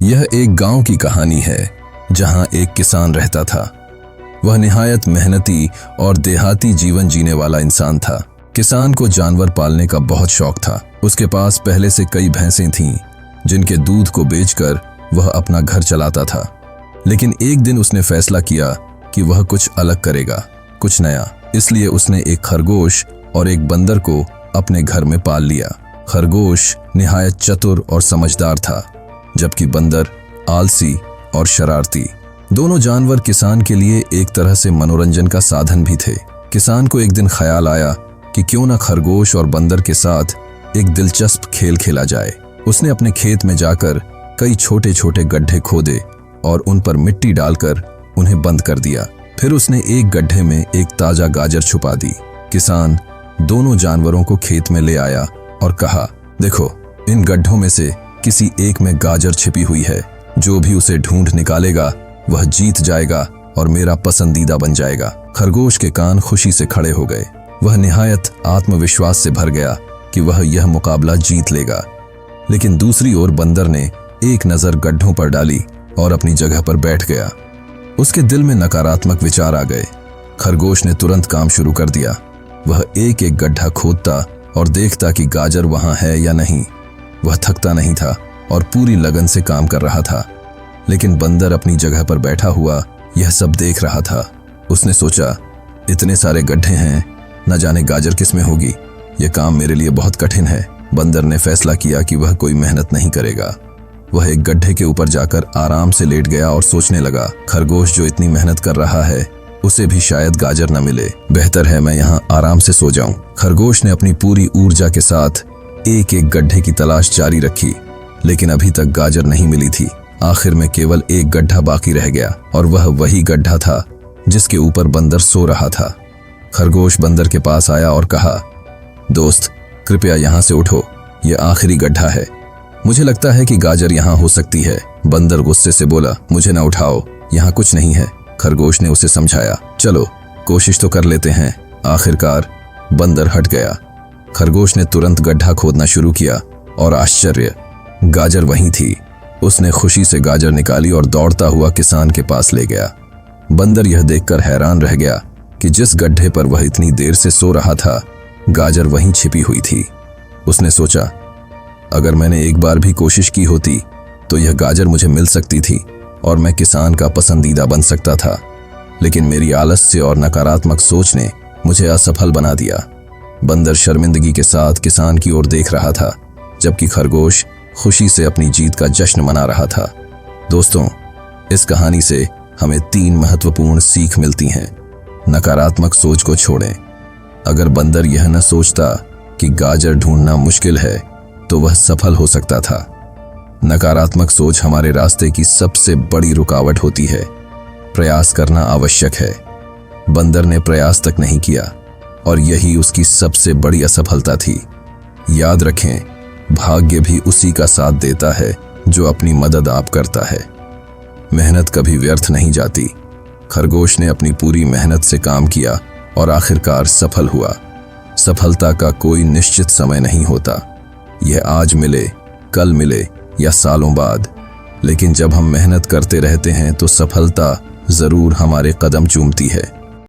यह एक गांव की कहानी है जहां एक किसान रहता था। वह निहायत मेहनती और देहाती जीवन जीने वाला इंसान था। किसान को जानवर पालने का बहुत शौक था। उसके पास पहले से कई भैंसें थीं जिनके दूध को बेचकर वह अपना घर चलाता था। लेकिन एक दिन उसने फैसला किया कि वह कुछ अलग करेगा, कुछ नया। इसलिए उसने एक खरगोश और एक बंदर को अपने घर में पाल लिया। खरगोश निहायत चतुर और समझदार था, जबकि बंदर आलसी और शरारती। दोनों जानवर किसान के लिए एक तरह से मनोरंजन का साधन भी थे। किसान को एक दिन ख्याल आया कि क्यों न खरगोश और बंदर के साथ एक दिलचस्प खेल खेला जाए। उसने अपने खेत में जाकर कई छोटे छोटे गड्ढे खोदे और उन पर मिट्टी डालकर उन्हें बंद कर दिया। फिर उसने एक गड्ढे में एक ताजा गाजर छुपा दी। किसान दोनों जानवरों को खेत में ले आया और कहा, देखो, इन गड्ढों में से किसी एक में गाजर छिपी हुई है। जो भी उसे ढूंढ निकालेगा वह जीत जाएगा और मेरा पसंदीदा बन जाएगा। खरगोश के कान खुशी से खड़े हो गए। वह निहायत आत्मविश्वास से भर गया कि वह यह मुकाबला जीत लेगा। लेकिन दूसरी ओर बंदर ने एक नजर गड्ढों पर डाली और अपनी जगह पर बैठ गया। उसके दिल में नकारात्मक विचार आ गए। खरगोश ने तुरंत काम शुरू कर दिया। वह एक एक गड्ढा खोदता और देखता कि गाजर वहां है या नहीं। वह थकता नहीं था और पूरी लगन से काम कर रहा था। लेकिन बंदर अपनी जगह पर बैठा हुआ यह सब देख रहा था। उसने सोचा, इतने सारे गड्ढे हैं, न जाने गाजर किस में होगी। यह काम मेरे लिए बहुत कठिन है। बंदर ने फैसला किया कि वह कोई मेहनत नहीं करेगा। वह एक गड्ढे के ऊपर जाकर आराम से लेट गया और सोचने लगा, खरगोश जो इतनी मेहनत कर रहा है उसे भी शायद गाजर न मिले। बेहतर है मैं यहाँ आराम से सो जाऊं। खरगोश ने अपनी पूरी ऊर्जा के साथ एक एक गड्ढे की तलाश जारी रखी, लेकिन अभी तक गाजर नहीं मिली थी। आखिर में केवल एक गड्ढा बाकी रह गया और वह वही गड्ढा था जिसके ऊपर बंदर सो रहा था। खरगोश बंदर के पास आया और कहा, दोस्त, कृपया यहाँ से उठो, यह आखिरी गड्ढा है। मुझे लगता है कि गाजर यहाँ हो सकती है। बंदर गुस्से से बोला, मुझे न उठाओ, यहाँ कुछ नहीं है। खरगोश ने उसे समझाया, चलो कोशिश तो कर लेते हैं। आखिरकार बंदर हट गया। खरगोश ने तुरंत गड्ढा खोदना शुरू किया और आश्चर्य, गाजर वहीं थी। उसने खुशी से गाजर निकाली और दौड़ता हुआ किसान के पास ले गया। बंदर यह देखकर हैरान रह गया कि जिस गड्ढे पर वह इतनी देर से सो रहा था, गाजर वहीं छिपी हुई थी। उसने सोचा, अगर मैंने एक बार भी कोशिश की होती तो यह गाजर मुझे मिल सकती थी और मैं किसान का पसंदीदा बन सकता था। लेकिन मेरी आलस्य और नकारात्मक सोच ने मुझे असफल बना दिया। बंदर शर्मिंदगी के साथ किसान की ओर देख रहा था, जबकि खरगोश खुशी से अपनी जीत का जश्न मना रहा था। दोस्तों, इस कहानी से हमें 3 महत्वपूर्ण सीख मिलती हैं। नकारात्मक सोच को छोड़ें। अगर बंदर यह न सोचता कि गाजर ढूंढना मुश्किल है तो वह सफल हो सकता था। नकारात्मक सोच हमारे रास्ते की सबसे बड़ी रुकावट होती है। प्रयास करना आवश्यक है। बंदर ने प्रयास तक नहीं किया और यही उसकी सबसे बड़ी असफलता थी। याद रखें, भाग्य भी उसी का साथ देता है जो अपनी मदद आप करता है। मेहनत कभी व्यर्थ नहीं जाती। खरगोश ने अपनी पूरी मेहनत से काम किया और आखिरकार सफल हुआ। सफलता का कोई निश्चित समय नहीं होता। यह आज मिले, कल मिले या सालों बाद। लेकिन जब हम मेहनत करते रहते हैं तो सफलता जरूर हमारे कदम चूमती है।